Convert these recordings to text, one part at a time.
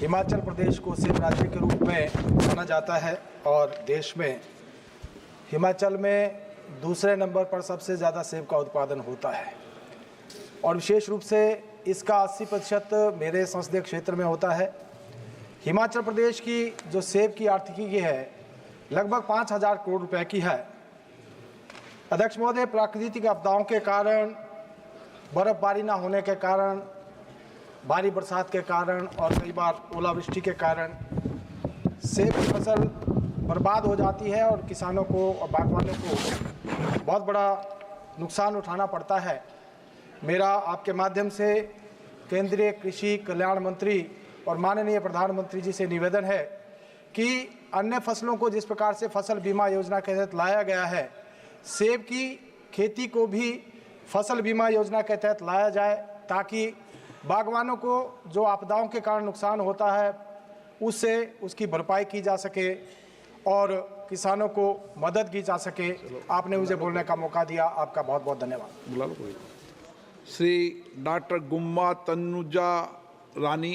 हिमाचल प्रदेश को सेब राज्य के रूप में माना जाता है और देश में हिमाचल में दूसरे नंबर पर सबसे ज़्यादा सेब का उत्पादन होता है और विशेष रूप से इसका 80% मेरे संसदीय क्षेत्र में होता है। हिमाचल प्रदेश की जो सेब की आर्थिकी है लगभग 5,000 करोड़ रुपए की है। अध्यक्ष महोदय, प्राकृतिक आपदाओं के कारण, बर्फबारी न होने के कारण, भारी बरसात के कारण और कई बार ओलावृष्टि के कारण सेब की फसल बर्बाद हो जाती है और किसानों को और बागवानों को बहुत बड़ा नुकसान उठाना पड़ता है। मेरा आपके माध्यम से केंद्रीय कृषि कल्याण मंत्री और माननीय प्रधानमंत्री जी से निवेदन है कि अन्य फसलों को जिस प्रकार से फसल बीमा योजना के तहत लाया गया है, सेब की खेती को भी फसल बीमा योजना के तहत लाया जाए ताकि बागवानों को जो आपदाओं के कारण नुकसान होता है उससे उसकी भरपाई की जा सके और किसानों को मदद की जा सके। आपने मुझे बोलने का मौका दिया, आपका बहुत बहुत धन्यवाद। Shri doctor Gumma Tanuja Rani.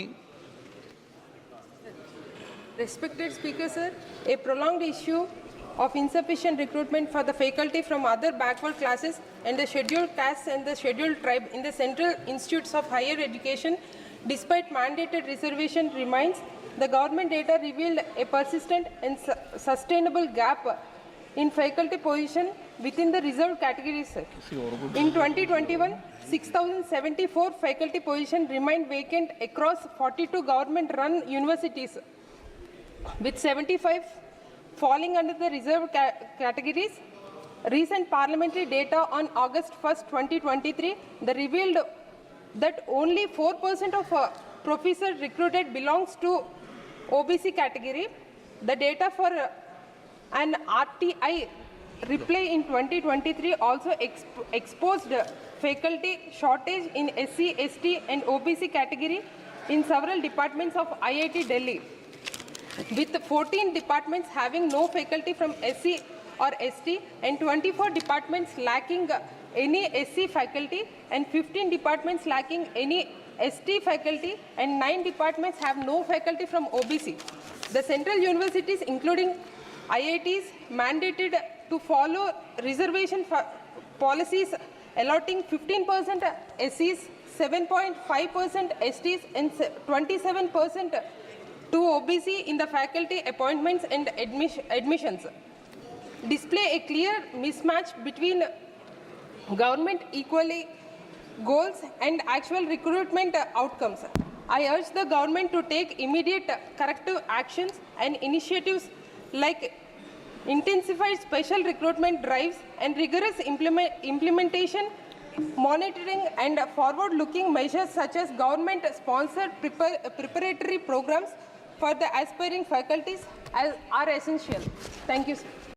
Respected Speaker, sir, a prolonged issue of insufficient recruitment for the faculty from other backward classes and the scheduled castes and the scheduled tribe in the central institutes of higher education, despite mandated reservation, remains. The government data revealed a persistent and sustainable gap in faculty position within the reserved categories. In 2021, 6,074 faculty positions remained vacant across 42 government-run universities, with 75 falling under the reserved categories. Recent parliamentary data on August 1st, 2023, revealed that only 4% of professors recruited belongs to OBC category. The data for an RTI reply in 2023 also exposed faculty shortage in SC, ST and OBC category in several departments of IIT Delhi, with 14 departments having no faculty from SC or ST and 24 departments lacking any SC faculty and 15 departments lacking any ST faculty and 9 departments have no faculty from OBC. The central universities including IITs mandated to follow reservation policies allotting 15% SCs, 7.5% STs and 27% to OBC in the faculty appointments and admissions, display a clear mismatch between government equally goals and actual recruitment outcomes. I urge the government to take immediate corrective actions and initiatives like intensified special recruitment drives and rigorous implementation, monitoring and forward-looking measures such as government-sponsored preparatory programs for the aspiring faculties are essential. Thank you, sir.